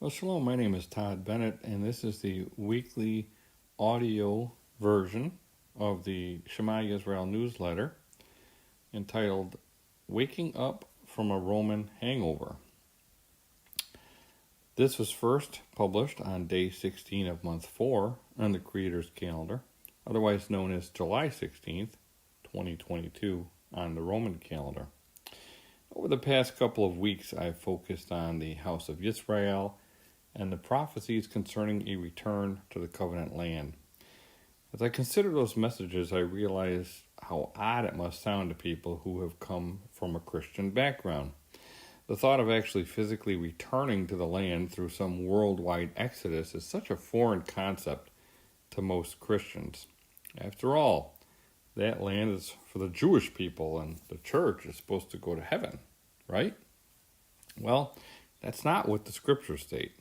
Well, shalom, my name is Todd Bennett, and this is the weekly audio version of the Shema Yisrael newsletter entitled Waking Up from a Roman Hangover. This was first published on day 16 of month 4 on the Creator's calendar, otherwise known as July 16th, 2022 on the Roman calendar. Over the past couple of weeks, I've focused on the house of Yisrael and the prophecies concerning a return to the covenant land. As I consider those messages, I realize how odd it must sound to people who have come from a Christian background. The thought of actually physically returning to the land through some worldwide exodus is such a foreign concept to most Christians. After all, that land is for the Jewish people, and the church is supposed to go to heaven, right? Well, that's not what the scriptures state.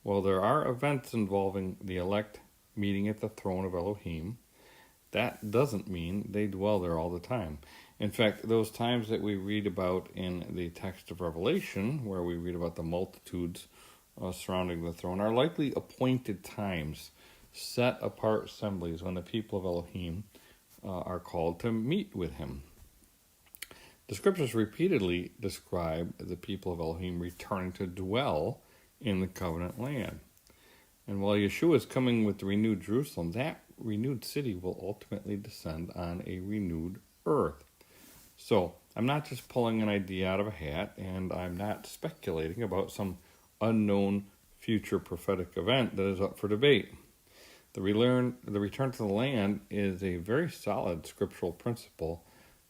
While there are events involving the elect meeting at the throne of Elohim, that doesn't mean they dwell there all the time. In fact, those times that we read about in the text of Revelation, where we read about the multitudes surrounding the throne, are likely appointed times, set apart assemblies when the people of Elohim are called to meet with him. The scriptures repeatedly describe the people of Elohim returning to dwell in the covenant land. And while Yeshua is coming with the renewed Jerusalem, that renewed city will ultimately descend on a renewed earth. So, I'm not just pulling an idea out of a hat, and I'm not speculating about some unknown future prophetic event that is up for debate. The return to the land is a very solid scriptural principle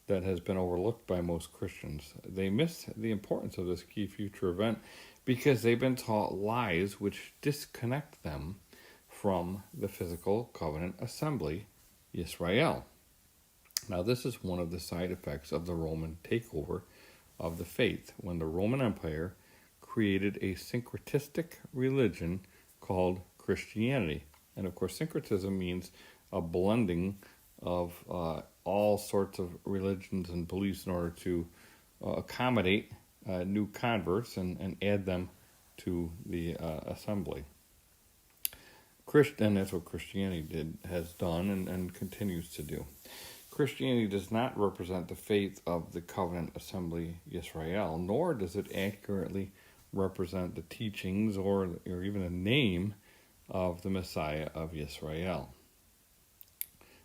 that has been overlooked by most Christians. They miss the importance of this key future event because they've been taught lies which disconnect them from the physical covenant assembly, Yisrael. Now, this is one of the side effects of the Roman takeover of the faith, when the Roman Empire created a syncretistic religion called Christianity. And of course, syncretism means a blending of all sorts of religions and beliefs in order to accommodate new converts and add them to the assembly. And that's what Christianity has done and continues to do. Christianity does not represent the faith of the covenant assembly Yisrael, nor does it accurately represent the teachings or even a name of the Messiah of Yisrael.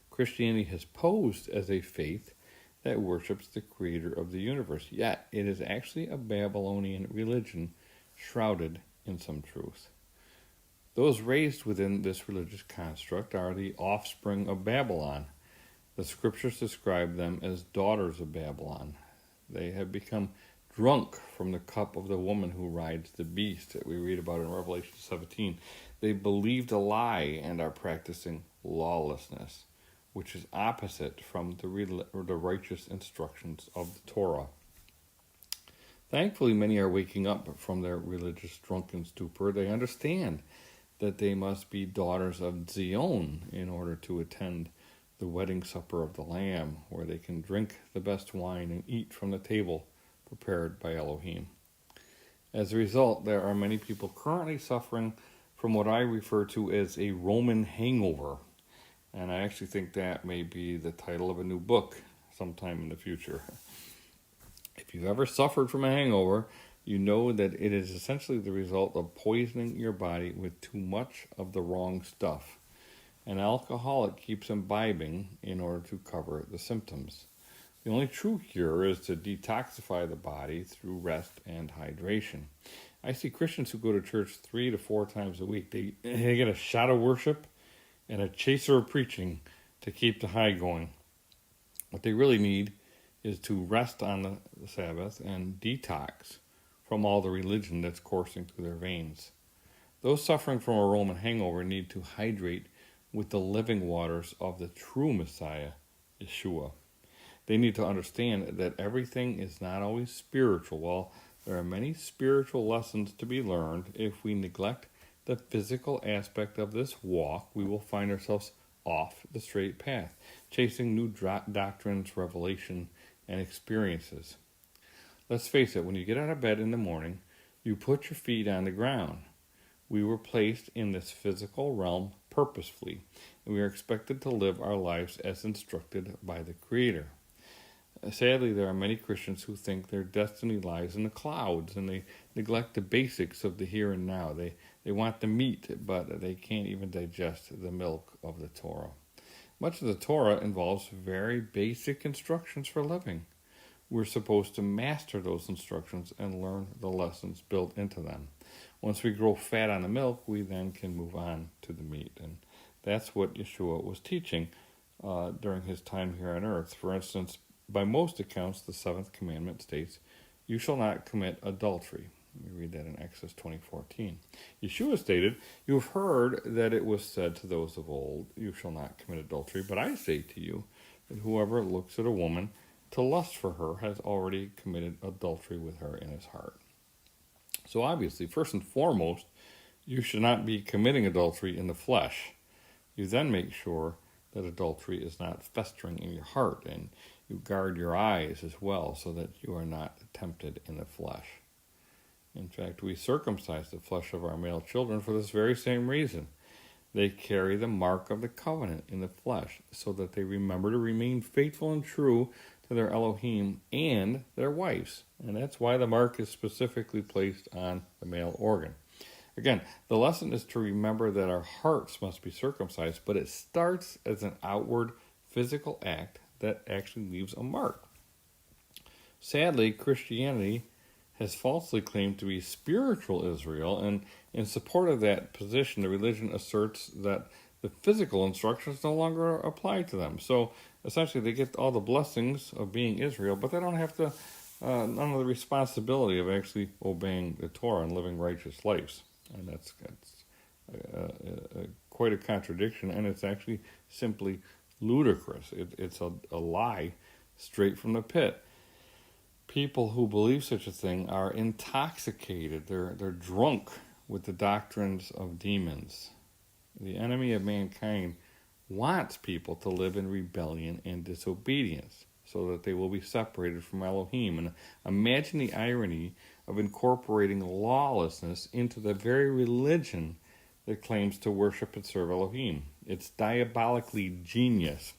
Christianity has posed as a faith that worships the creator of the universe, yet it is actually a Babylonian religion shrouded in some truth. Those raised within this religious construct are the offspring of Babylon. The scriptures describe them as daughters of Babylon. They have become drunk from the cup of the woman who rides the beast that we read about in Revelation 17. They believed a lie and are practicing lawlessness, which is opposite from the righteous instructions of the Torah. Thankfully, many are waking up from their religious drunken stupor. They understand that they must be daughters of Zion in order to attend the wedding supper of the Lamb, where they can drink the best wine and eat from the table prepared by Elohim. As a result, there are many people currently suffering from what I refer to as a Roman hangover. And I actually think that may be the title of a new book sometime in the future. If you've ever suffered from a hangover, you know that it is essentially the result of poisoning your body with too much of the wrong stuff. An alcoholic keeps imbibing in order to cover the symptoms. The only true cure is to detoxify the body through rest and hydration. I see Christians who go to church 3 to 4 times a week. They get a shot of worship and a chaser of preaching to keep the high going. What they really need is to rest on the Sabbath and detox from all the religion that's coursing through their veins. Those suffering from a Roman hangover need to hydrate with the living waters of the true Messiah, Yeshua. They need to understand that everything is not always spiritual. While there are many spiritual lessons to be learned, if we neglect the physical aspect of this walk, we will find ourselves off the straight path, chasing new doctrines, revelation, and experiences. Let's face it, when you get out of bed in the morning, you put your feet on the ground. We were placed in this physical realm purposefully, and we are expected to live our lives as instructed by the Creator. Sadly, there are many Christians who think their destiny lies in the clouds, and they neglect the basics of the here and now. They want the meat, but they can't even digest the milk of the Torah. Much of the Torah involves very basic instructions for living. We're supposed to master those instructions and learn the lessons built into them. Once we grow fat on the milk, we then can move on to the meat. And that's what Yeshua was teaching during his time here on earth. For instance, by most accounts, the seventh commandment states, "You shall not commit adultery." We read that in Exodus 20:14. Yeshua stated, "You have heard that it was said to those of old, 'You shall not commit adultery.' But I say to you that whoever looks at a woman to lust for her has already committed adultery with her in his heart." So obviously, first and foremost, you should not be committing adultery in the flesh. You then make sure that adultery is not festering in your heart, and you guard your eyes as well so that you are not tempted in the flesh. In fact, we circumcise the flesh of our male children for this very same reason. They carry the mark of the covenant in the flesh so that they remember to remain faithful and true to their Elohim and their wives. And that's why the mark is specifically placed on the male organ. Again, the lesson is to remember that our hearts must be circumcised, but it starts as an outward physical act that actually leaves a mark. Sadly, Christianity has falsely claimed to be spiritual Israel, and in support of that position, the religion asserts that the physical instructions no longer apply to them. So essentially, they get all the blessings of being Israel, but they don't have none of the responsibility of actually obeying the Torah and living righteous lives. And that's quite a contradiction, and it's actually simply ludicrous. It's a lie straight from the pit. People who believe such a thing are intoxicated. They're drunk with the doctrines of demons. The enemy of mankind wants people to live in rebellion and disobedience so that they will be separated from Elohim. And imagine the irony of incorporating lawlessness into the very religion that claims to worship and serve Elohim. It's diabolically genius.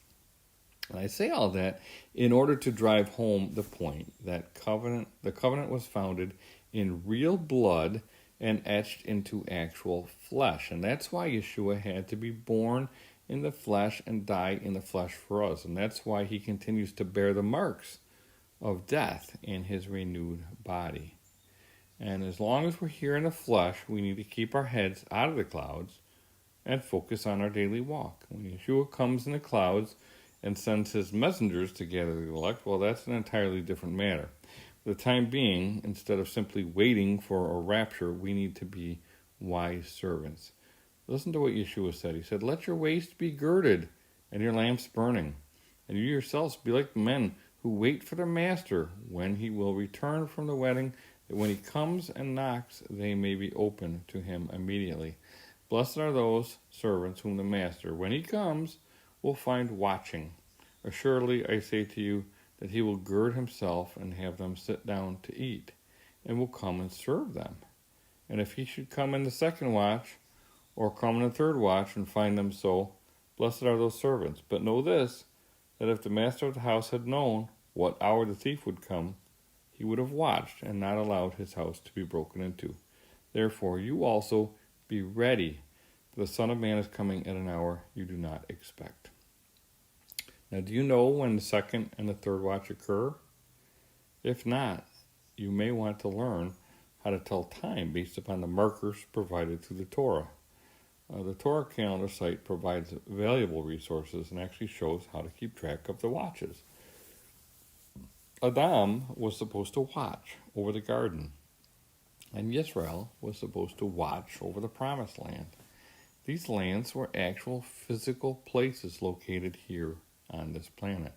And I say all that in order to drive home the point that the covenant was founded in real blood and etched into actual flesh. And that's why Yeshua had to be born in the flesh and die in the flesh for us. And that's why he continues to bear the marks of death in his renewed body. And as long as we're here in the flesh, we need to keep our heads out of the clouds and focus on our daily walk. When Yeshua comes in the clouds and sends his messengers to gather the elect, well, that's an entirely different matter. For the time being, instead of simply waiting for a rapture, we need to be wise servants. Listen to what Yeshua said. He said, "Let your waist be girded and your lamps burning, and you yourselves be like men who wait for their master when he will return from the wedding, that when he comes and knocks, they may be open to him immediately. Blessed are those servants whom the master, when he comes, will find watching. Assuredly, I say to you that he will gird himself and have them sit down to eat, and will come and serve them. And if he should come in the second watch, or come in the third watch, and find them so, blessed are those servants. But know this, that if the master of the house had known what hour the thief would come, he would have watched and not allowed his house to be broken into. Therefore, you also be ready, for the Son of Man is coming at an hour you do not expect." Now, do you know when the second and the third watch occur? If not, you may want to learn how to tell time based upon the markers provided through the Torah. The Torah calendar site provides valuable resources and actually shows how to keep track of the watches. Adam was supposed to watch over the garden, and Yisrael was supposed to watch over the promised land. These lands were actual physical places located here on this planet.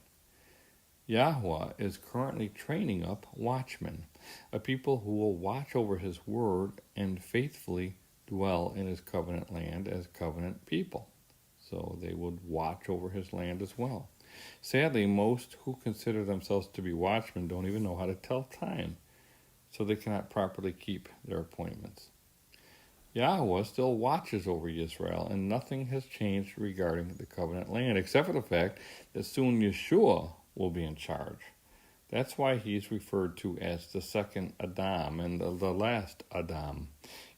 Yahweh is currently training up watchmen, a people who will watch over his word and faithfully dwell in his covenant land as covenant people. So they would watch over his land as well. Sadly, most who consider themselves to be watchmen don't even know how to tell time, so they cannot properly keep their appointments. Yahweh still watches over Israel, and nothing has changed regarding the covenant land, except for the fact that soon Yeshua will be in charge. That's why he's referred to as the second Adam and the last Adam.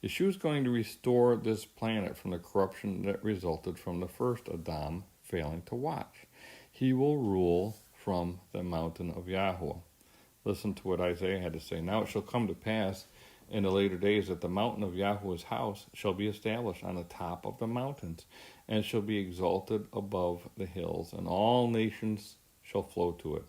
Yeshua is going to restore this planet from the corruption that resulted from the first Adam failing to watch. He will rule from the mountain of Yahweh. Listen to what Isaiah had to say. Now it shall come to pass in the later days that the mountain of Yahweh's house shall be established on the top of the mountains, and shall be exalted above the hills, and all nations shall flow to it.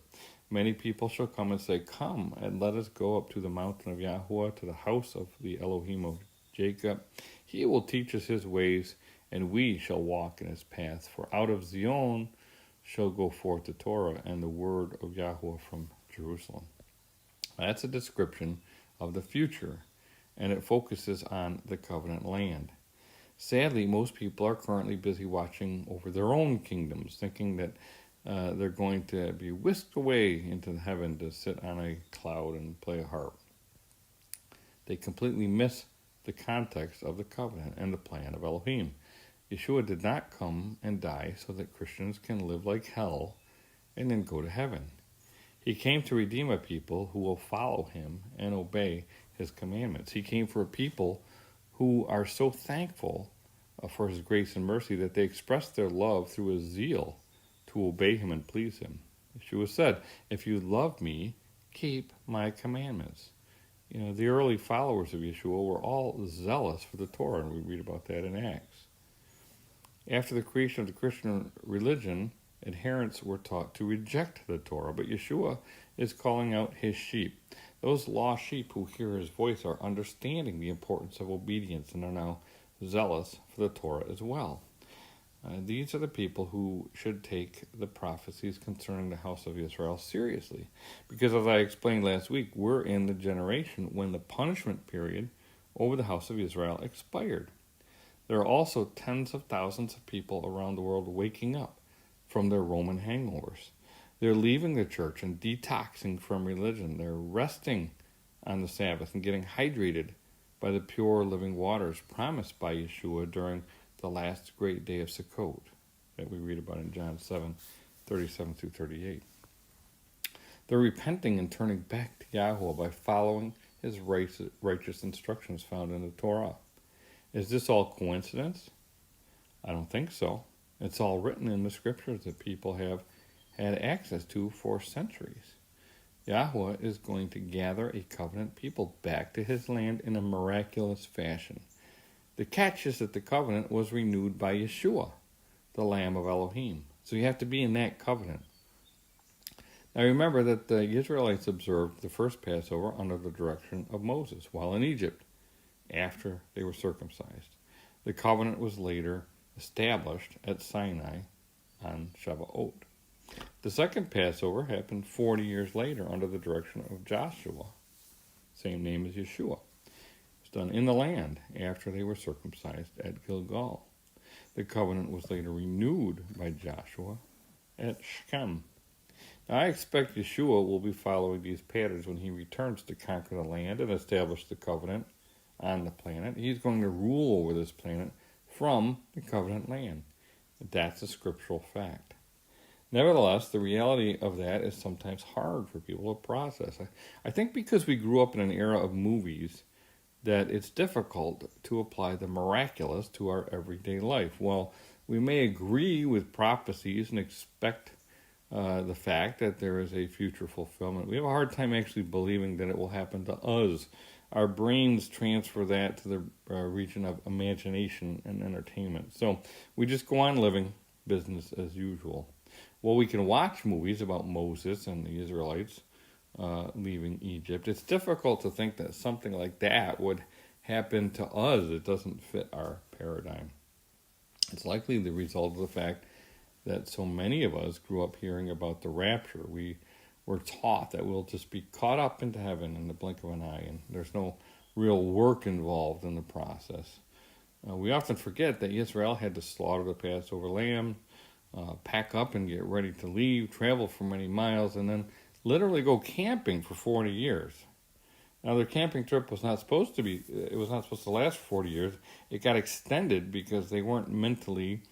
Many people shall come and say, Come, and let us go up to the mountain of Yahweh, to the house of the Elohim of Jacob. He will teach us his ways, and we shall walk in his paths. For out of Zion shall go forth the Torah, and the word of Yahweh from Jerusalem. That's a description of the future, and it focuses on the covenant land. Sadly, most people are currently busy watching over their own kingdoms, thinking that they're going to be whisked away into heaven to sit on a cloud and play a harp. They completely miss the context of the covenant and the plan of Elohim. Yeshua did not come and die so that Christians can live like hell and then go to heaven. He came to redeem a people who will follow him and obey his commandments. He came for a people who are so thankful for his grace and mercy that they express their love through a zeal to obey him and please him. Yeshua said, if you love me, keep my commandments. The early followers of Yeshua were all zealous for the Torah, and we read about that in Acts. After the creation of the Christian religion, adherents were taught to reject the Torah, but Yeshua is calling out his sheep. Those lost sheep who hear his voice are understanding the importance of obedience and are now zealous for the Torah as well. These are the people who should take the prophecies concerning the house of Israel seriously, because as I explained last week, we're in the generation when the punishment period over the house of Israel expired. There are also tens of thousands of people around the world waking up from their Roman hangovers. They're leaving the church and detoxing from religion. They're resting on the Sabbath and getting hydrated by the pure living waters promised by Yeshua during the last great day of Sukkot that we read about in John 7:37-38. They're repenting and turning back to Yahweh by following his righteous instructions found in the Torah. Is this all coincidence? I don't think so. It's all written in the scriptures that people have had access to for centuries. Yahweh is going to gather a covenant people back to his land in a miraculous fashion. The catch is that the covenant was renewed by Yeshua, the Lamb of Elohim. So you have to be in that covenant. Now remember that the Israelites observed the first Passover under the direction of Moses while in Egypt, after they were circumcised. The covenant was later established at Sinai on Shavuot. The second Passover happened 40 years later under the direction of Joshua, same name as Yeshua. It was done in the land after they were circumcised at Gilgal. The covenant was later renewed by Joshua at Shechem. Now, I expect Yeshua will be following these patterns when he returns to conquer the land and establish the covenant on the planet. He's going to rule over this planet from the covenant land. That's a scriptural fact. Nevertheless, the reality of that is sometimes hard for people to process. I think because we grew up in an era of movies that it's difficult to apply the miraculous to our everyday life. While we may agree with prophecies and expect the fact that there is a future fulfillment, we have a hard time actually believing that it will happen to us. Our brains transfer that to the region of imagination and entertainment. So we just go on living business as usual. Well, we can watch movies about Moses and the Israelites leaving Egypt. It's difficult to think that something like that would happen to us. It doesn't fit our paradigm. It's likely the result of the fact that so many of us grew up hearing about the rapture. We were taught that we'll just be caught up into heaven in the blink of an eye, and there's no real work involved in the process. We often forget that Israel had to slaughter the Passover lamb, pack up and get ready to leave, travel for many miles, and then literally go camping for 40 years. Now, their camping trip was not supposed to last for 40 years. It got extended because they weren't mentally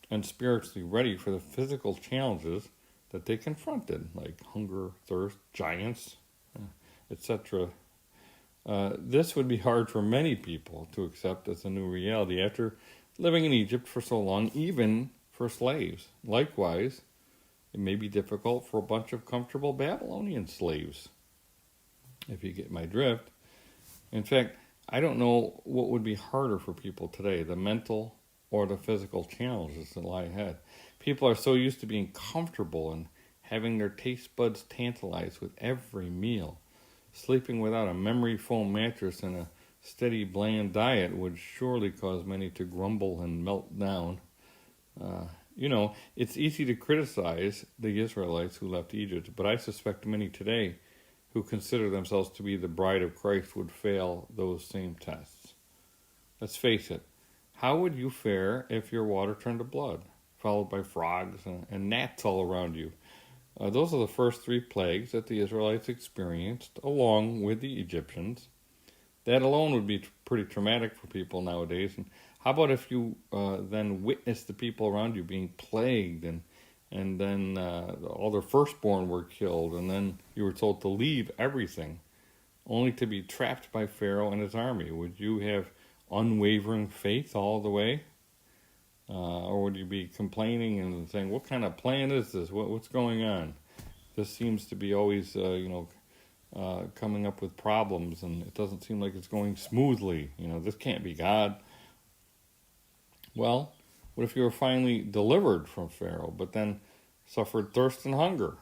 and spiritually ready for the physical challenges that they confronted, like hunger, thirst, giants, etc. This would be hard for many people to accept as a new reality after living in Egypt for so long, even for slaves. Likewise, it may be difficult for a bunch of comfortable Babylonian slaves, if you get my drift. In fact, I don't know what would be harder for people today, the mental or the physical challenges that lie ahead. People are so used to being comfortable and having their taste buds tantalized with every meal. Sleeping without a memory foam mattress and a steady, bland diet would surely cause many to grumble and melt down. It's easy to criticize the Israelites who left Egypt, but I suspect many today who consider themselves to be the bride of Christ would fail those same tests. Let's face it, how would you fare if your water turned to blood, followed by frogs and gnats all around you? Those are the first 3 plagues that the Israelites experienced, along with the Egyptians. That alone would be pretty traumatic for people nowadays. And how about if you then witnessed the people around you being plagued, and then all their firstborn were killed, and then you were told to leave everything, only to be trapped by Pharaoh and his army? Would you have unwavering faith all the way? Or would you be complaining and saying, what kind of plan is this? What's going on? This seems to be always, coming up with problems, and it doesn't seem like it's going smoothly. This can't be God. Well, what if you were finally delivered from Pharaoh, but then suffered thirst and hunger?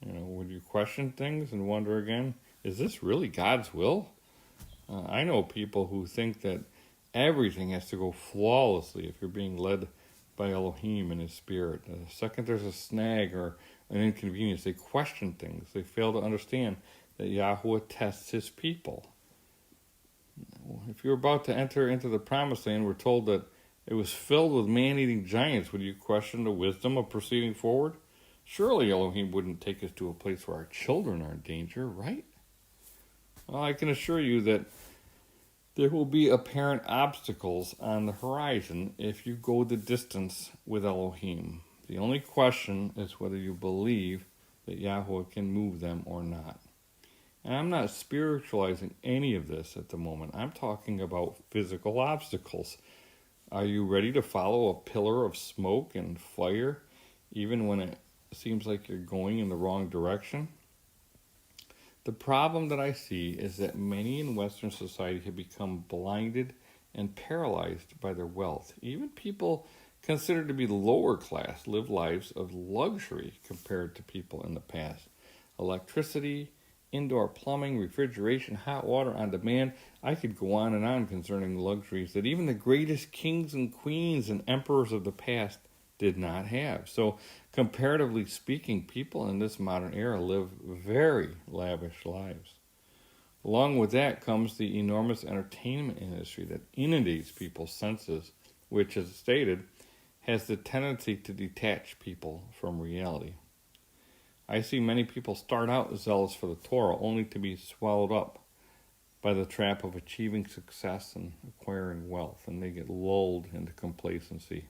Would you question things and wonder again, is this really God's will? I know people who think that everything has to go flawlessly if you're being led by Elohim and his spirit. The second there's a snag or an inconvenience, they question things. They fail to understand that Yahweh tests his people. If you're about to enter into the promised land, we're told that it was filled with man-eating giants. Would you question the wisdom of proceeding forward? Surely Elohim wouldn't take us to a place where our children are in danger, right? Well, I can assure you that there will be apparent obstacles on the horizon if you go the distance with Elohim. The only question is whether you believe that Yahweh can move them or not. And I'm not spiritualizing any of this at the moment. I'm talking about physical obstacles. Are you ready to follow a pillar of smoke and fire, even when it seems like you're going in the wrong direction? The problem that I see is that many in Western society have become blinded and paralyzed by their wealth. Even people considered to be lower class live lives of luxury compared to people in the past. Electricity, indoor plumbing, refrigeration, hot water on demand. I could go on and on concerning luxuries that even the greatest kings and queens and emperors of the past did not have. So, comparatively speaking, people in this modern era live very lavish lives. Along with that comes the enormous entertainment industry that inundates people's senses, which, as stated, has the tendency to detach people from reality. I see many people start out zealous for the Torah only to be swallowed up by the trap of achieving success and acquiring wealth, and they get lulled into complacency.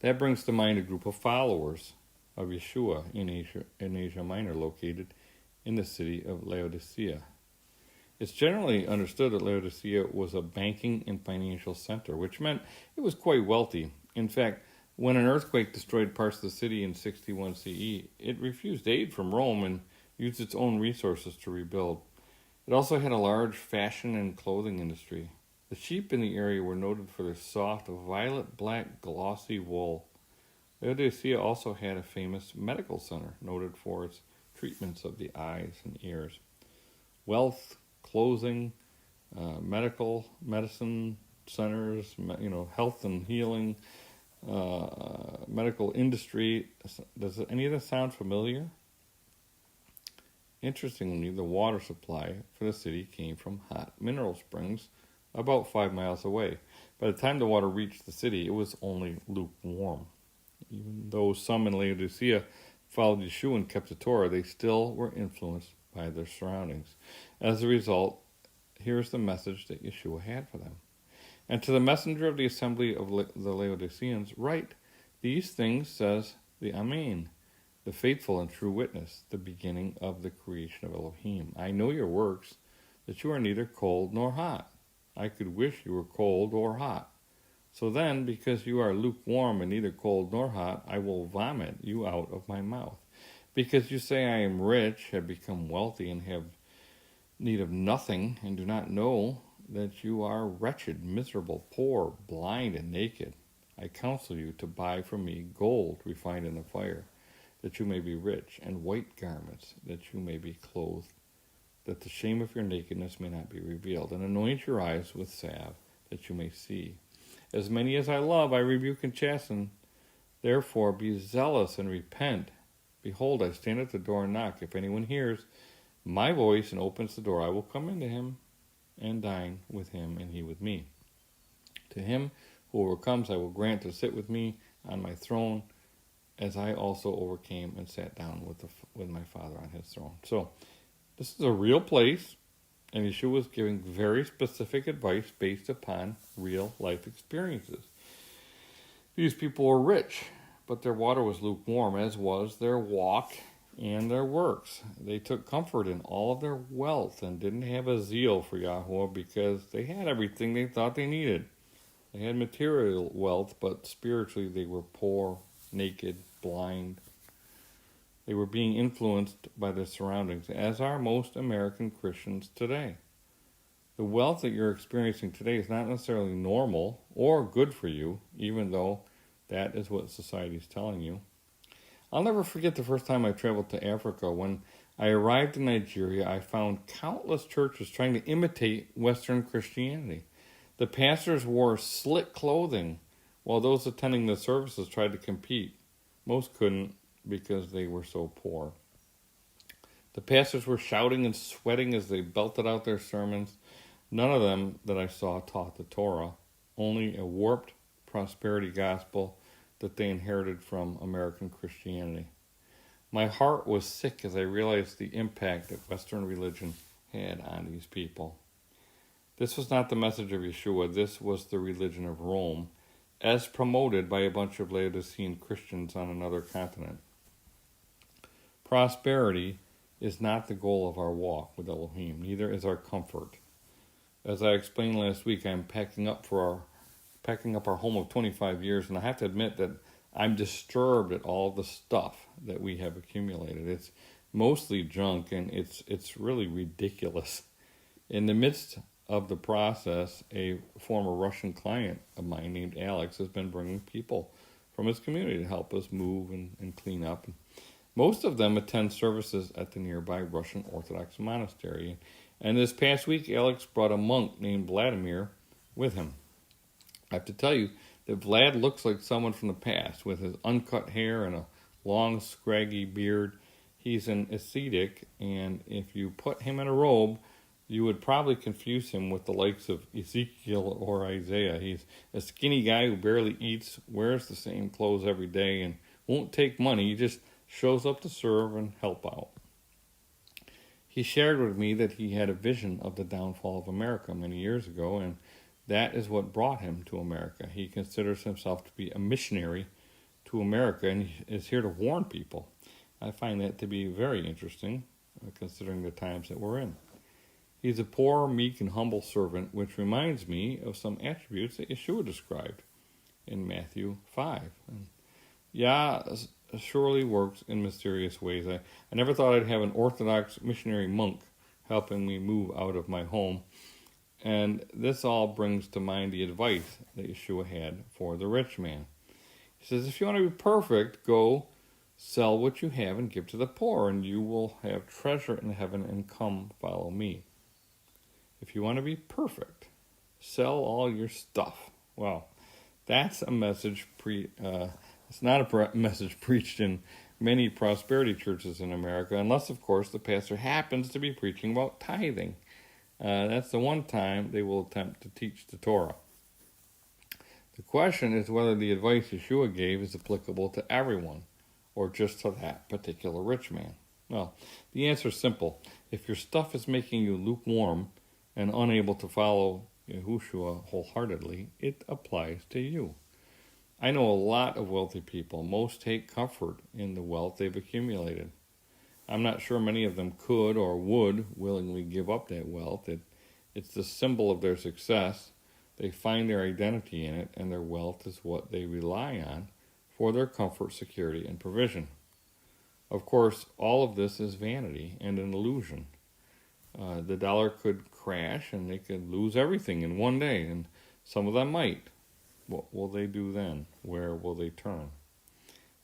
That brings to mind a group of followers of Yeshua in Asia Minor, located in the city of Laodicea. It's generally understood that Laodicea was a banking and financial center, which meant it was quite wealthy. In fact, when an earthquake destroyed parts of the city in 61 CE, it refused aid from Rome and used its own resources to rebuild. It also had a large fashion and clothing industry. The sheep in the area were noted for their soft, violet-black, glossy wool. Laodicea also had a famous medical center, noted for its treatments of the eyes and ears. Wealth, clothing, medicine centers, health and healing, medical industry. Does any of this sound familiar? Interestingly, the water supply for the city came from hot mineral springs about 5 miles away. By the time the water reached the city, it was only lukewarm. Even though some in Laodicea followed Yeshua and kept the Torah, they still were influenced by their surroundings. As a result, here's the message that Yeshua had for them. And to the messenger of the assembly of the Laodiceans, write, these things says the Amen, the faithful and true witness, the beginning of the creation of Elohim. I know your works, that you are neither cold nor hot. I could wish you were cold or hot. So then, because you are lukewarm and neither cold nor hot, I will vomit you out of my mouth. Because you say I am rich, have become wealthy, and have need of nothing, and do not know that you are wretched, miserable, poor, blind, and naked. I counsel you to buy from me gold refined in the fire, that you may be rich, and white garments, that you may be clothed, that the shame of your nakedness may not be revealed, and anoint your eyes with salve, that you may see. As many as I love, I rebuke and chasten. Therefore be zealous and repent. Behold, I stand at the door and knock. If anyone hears my voice and opens the door, I will come into him and dine with him, and he with me. To him who overcomes, I will grant to sit with me on my throne, as I also overcame and sat down with my Father on his throne. So, this is a real place, and Yeshua was giving very specific advice based upon real life experiences. These people were rich, but their water was lukewarm, as was their walk and their works. They took comfort in all of their wealth and didn't have a zeal for Yahweh because they had everything they thought they needed. They had material wealth, but spiritually they were poor, naked, blind. They were being influenced by their surroundings, as are most American Christians today. The wealth that you're experiencing today is not necessarily normal or good for you, even though that is what society is telling you. I'll never forget the first time I traveled to Africa. When I arrived in Nigeria, I found countless churches trying to imitate Western Christianity. The pastors wore slick clothing, while those attending the services tried to compete. Most couldn't because they were so poor. The pastors were shouting and sweating as they belted out their sermons. None of them that I saw taught the Torah, only a warped prosperity gospel that they inherited from American Christianity. My heart was sick as I realized the impact that Western religion had on these people. This was not the message of Yeshua. This was the religion of Rome, as promoted by a bunch of Laodicean Christians on another continent. Prosperity is not the goal of our walk with Elohim, neither is our comfort. As I explained last week, I'm packing up our home of 25 years, and I have to admit that I'm disturbed at all the stuff that we have accumulated. It's mostly junk, and it's really ridiculous. In the midst of the process, a former Russian client of mine named Alex has been bringing people from his community to help us move and clean up. Most of them attend services at the nearby Russian Orthodox monastery. And this past week, Alex brought a monk named Vladimir with him. I have to tell you that Vlad looks like someone from the past, with his uncut hair and a long, scraggy beard. He's an ascetic, and if you put him in a robe, you would probably confuse him with the likes of Ezekiel or Isaiah. He's a skinny guy who barely eats, wears the same clothes every day, and won't take money. He just shows up to serve and help out. He shared with me that he had a vision of the downfall of America many years ago, and that is what brought him to America. He considers himself to be a missionary to America and is here to warn people. I find that to be very interesting, considering the times that we're in. He's a poor, meek, and humble servant, which reminds me of some attributes that Yeshua described in Matthew 5. And Yah surely works in mysterious ways. I never thought I'd have an Orthodox missionary monk helping me move out of my home. And this all brings to mind the advice that Yeshua had for the rich man. He says, if you want to be perfect, go sell what you have and give to the poor, and you will have treasure in heaven, and come follow me. If you want to be perfect, sell all your stuff. Well, that's a message it's not a message preached in many prosperity churches in America, unless, of course, the pastor happens to be preaching about tithing. That's the one time they will attempt to teach the Torah. The question is whether the advice Yeshua gave is applicable to everyone, or just to that particular rich man. Well, the answer is simple. If your stuff is making you lukewarm and unable to follow Yahushua wholeheartedly, it applies to you. I know a lot of wealthy people. Most take comfort in the wealth they've accumulated. I'm not sure many of them could or would willingly give up that wealth. It's the symbol of their success. They find their identity in it, and their wealth is what they rely on for their comfort, security, and provision. Of course, all of this is vanity and an illusion. The dollar could crash and they could lose everything in one day, and some of them might. What will they do then? Where will they turn?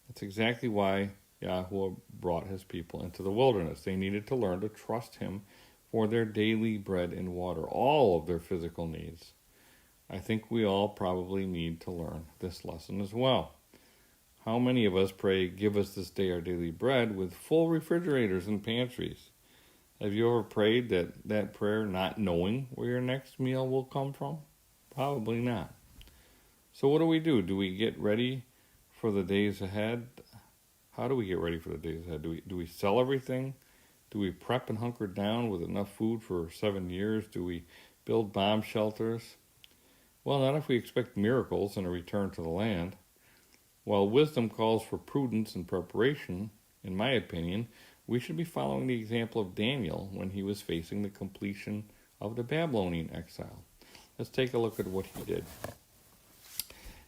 That's exactly why Yahuwah brought his people into the wilderness. They needed to learn to trust him for their daily bread and water, all of their physical needs. I think we all probably need to learn this lesson as well. How many of us pray, "Give us this day our daily bread," with full refrigerators and pantries? Have you ever prayed that prayer not knowing where your next meal will come from? Probably not. So what do? Do we get ready for the days ahead? How do we get ready for the days ahead? Do we sell everything? Do we prep and hunker down with enough food for 7 years? Do we build bomb shelters? Well, not if we expect miracles and a return to the land. While wisdom calls for prudence and preparation, in my opinion, we should be following the example of Daniel when he was facing the completion of the Babylonian exile. Let's take a look at what he did.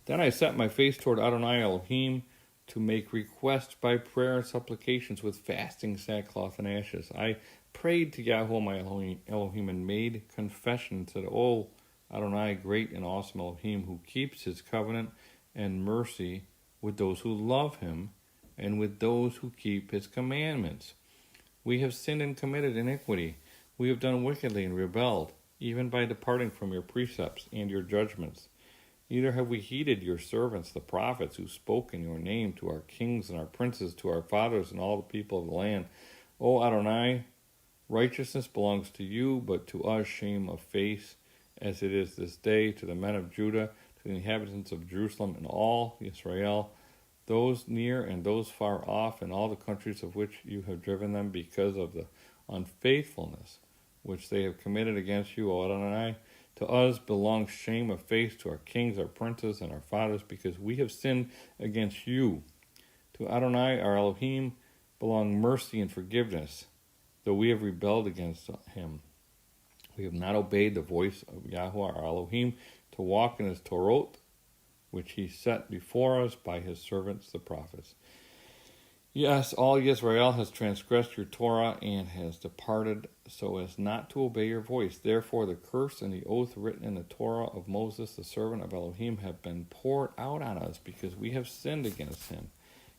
Then I set my face toward Adonai Elohim to make requests by prayer and supplications with fasting, sackcloth, and ashes. I prayed to Yahuwah my Elohim and made confession, said, "O Adonai, great and awesome Elohim, who keeps his covenant and mercy with those who love him and with those who keep his commandments. We have sinned and committed iniquity. We have done wickedly and rebelled, even by departing from your precepts and your judgments. Neither have we heeded your servants, the prophets, who spoke in your name to our kings and our princes, to our fathers and all the people of the land. O Adonai, righteousness belongs to you, but to us shame of face, as it is this day, to the men of Judah, to the inhabitants of Jerusalem and all Israel, those near and those far off, in all the countries of which you have driven them, because of the unfaithfulness which they have committed against you, O Adonai. To us belongs shame of face, to our kings, our princes, and our fathers, because we have sinned against you. To Adonai, our Elohim, belong mercy and forgiveness, though we have rebelled against him. We have not obeyed the voice of Yahuwah, our Elohim, to walk in his Torah, which he set before us by his servants, the prophets. Yes, all Israel has transgressed your Torah and has departed so as not to obey your voice. Therefore, the curse and the oath written in the Torah of Moses, the servant of Elohim, have been poured out on us because we have sinned against him.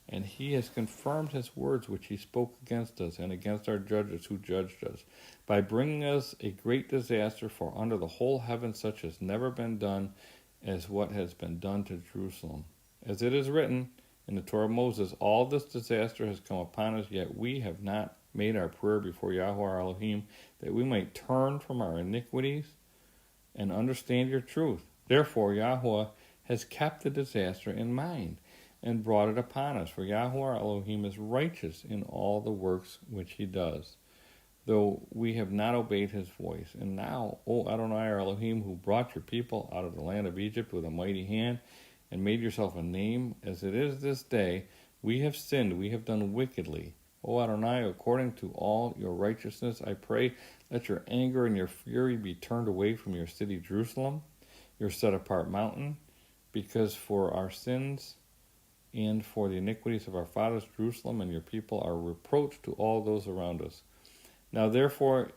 And he has confirmed his words which he spoke against us and against our judges who judged us, by bringing us a great disaster, for under the whole heaven such has never been done as what has been done to Jerusalem. As it is written in the Torah of Moses, all this disaster has come upon us, yet we have not made our prayer before Yahuwah our Elohim, that we might turn from our iniquities and understand your truth. Therefore Yahuwah has kept the disaster in mind and brought it upon us. For Yahuwah our Elohim is righteous in all the works which he does, though we have not obeyed his voice. And now, O Adonai our Elohim, who brought your people out of the land of Egypt with a mighty hand, and made yourself a name, as it is this day, we have sinned, we have done wickedly. O Adonai, according to all your righteousness, I pray, let your anger and your fury be turned away from your city Jerusalem, your set-apart mountain, because for our sins and for the iniquities of our fathers, Jerusalem and your people are a reproach to all those around us. Now therefore,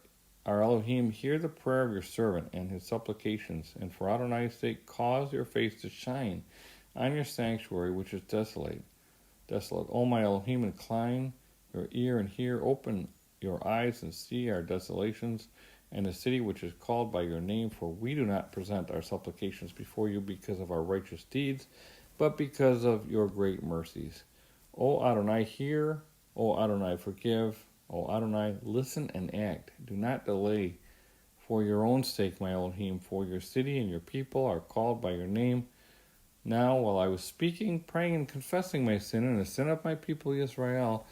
our Elohim, hear the prayer of your servant and his supplications, and for Adonai's sake, cause your face to shine on your sanctuary, which is desolate. O my Elohim, incline your ear and hear, open your eyes and see our desolations, and the city which is called by your name, for we do not present our supplications before you because of our righteous deeds, but because of your great mercies. O Adonai, hear. O Adonai, forgive. O Adonai, listen and act. Do not delay. For your own sake, my Elohim, for your city and your people are called by your name. Now, while I was speaking, praying, and confessing my sin and the sin of my people Israel,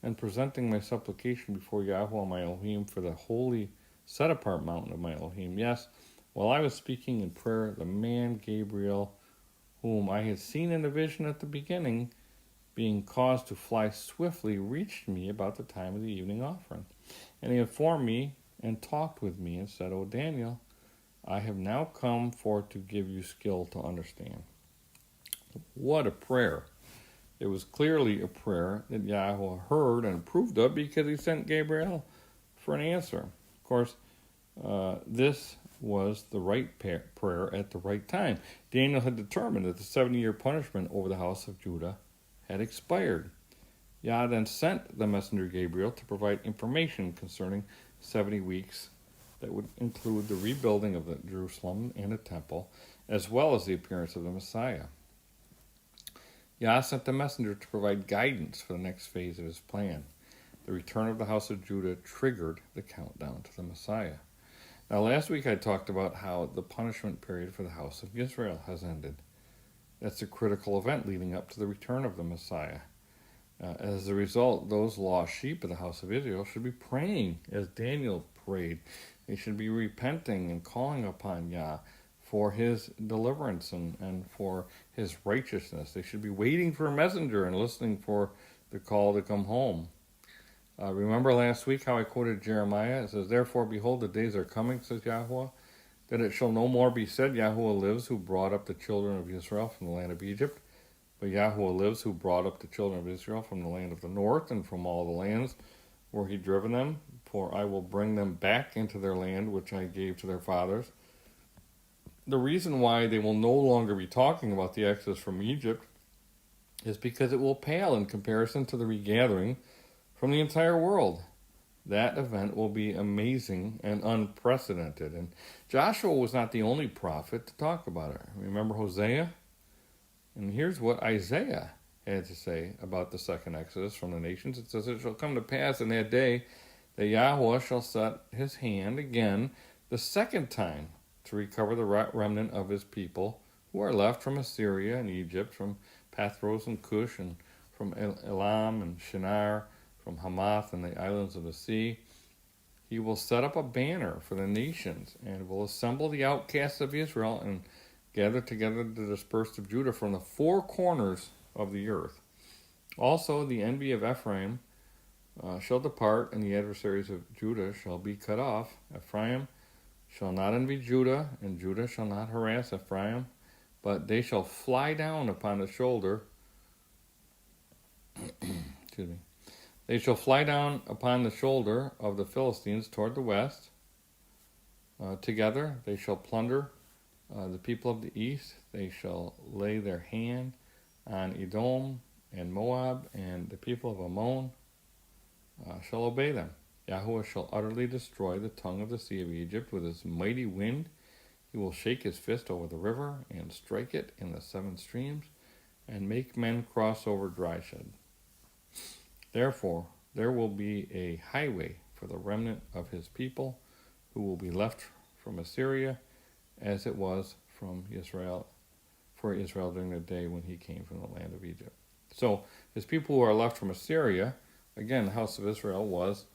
and presenting my supplication before Yahweh my Elohim for the holy set-apart mountain of my Elohim. Yes, while I was speaking in prayer, the man Gabriel, whom I had seen in a vision at the beginning, being caused to fly swiftly, reached me about the time of the evening offering. And he informed me and talked with me and said, O Daniel, I have now come for to give you skill to understand. What a prayer. It was clearly a prayer that Yahweh heard and approved of because he sent Gabriel for an answer. Of course, this was the right prayer at the right time. Daniel had determined that the 70-year punishment over the house of Judah had expired. Yah then sent the messenger Gabriel to provide information concerning 70 weeks that would include the rebuilding of the Jerusalem and the temple, as well as the appearance of the Messiah. Yah sent the messenger to provide guidance for the next phase of his plan. The return of the house of Judah triggered the countdown to the Messiah. Now, last week I talked about how the punishment period for the house of Israel has ended. That's a critical event leading up to the return of the Messiah. As a result, those lost sheep of the house of Israel should be praying as Daniel prayed. They should be repenting and calling upon Yah for his deliverance and for his righteousness. They should be waiting for a messenger and listening for the call to come home. Remember last week how I quoted Jeremiah? It says, Therefore, behold, the days are coming, says Yahweh, that it shall no more be said, Yahweh lives, who brought up the children of Israel from the land of Egypt. But Yahweh lives, who brought up the children of Israel from the land of the north and from all the lands where he driven them. For I will bring them back into their land, which I gave to their fathers. The reason why they will no longer be talking about the exodus from Egypt is because it will pale in comparison to the regathering from the entire world. That event will be amazing and unprecedented. And Joshua was not the only prophet to talk about it. Remember Hosea? And here's what Isaiah had to say about the second exodus from the nations. It says, It shall come to pass in that day that Yahweh shall set his hand again the second time to recover the remnant of his people who are left from Assyria and Egypt, from Pathros and Cush, and from Elam and Shinar, from Hamath and the islands of the sea. He will set up a banner for the nations and will assemble the outcasts of Israel and gather together the dispersed of Judah from the four corners of the earth. Also, the envy of Ephraim shall depart, and the adversaries of Judah shall be cut off. Ephraim shall not envy Judah, and Judah shall not harass Ephraim, but they shall fly down upon the shoulder. Excuse me. They shall fly down upon the shoulder of the Philistines toward the west. Together they shall plunder the people of the east. They shall lay their hand on Edom and Moab, and the people of Ammon shall obey them. Yahweh shall utterly destroy the tongue of the sea of Egypt with his mighty wind. He will shake his fist over the river and strike it in the seven streams and make men cross over dry shed. Therefore, there will be a highway for the remnant of his people who will be left from Assyria, as it was from Israel, for Israel during the day when he came from the land of Egypt. So, his people who are left from Assyria, again, the house of Israel was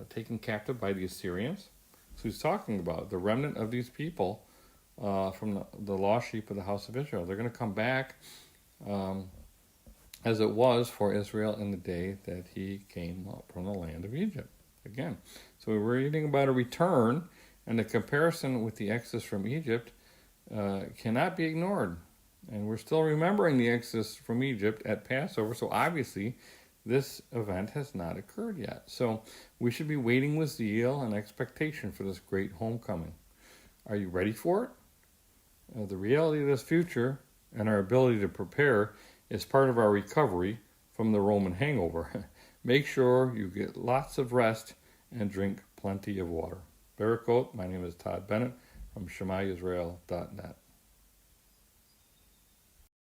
taken captive by the Assyrians. So he's talking about the remnant of these people from the lost sheep of the house of Israel. They're going to come back as it was for Israel in the day that he came up from the land of Egypt. Again, so we're reading about a return, and the comparison with the exodus from Egypt cannot be ignored. And we're still remembering the exodus from Egypt at Passover, so obviously this event has not occurred yet. So we should be waiting with zeal and expectation for this great homecoming. Are you ready for it? The reality of this future and our ability to prepare is part of our recovery from the Roman hangover. Make sure you get lots of rest and drink plenty of water. Barakot, my name is Todd Bennett from ShemaIsrael.net.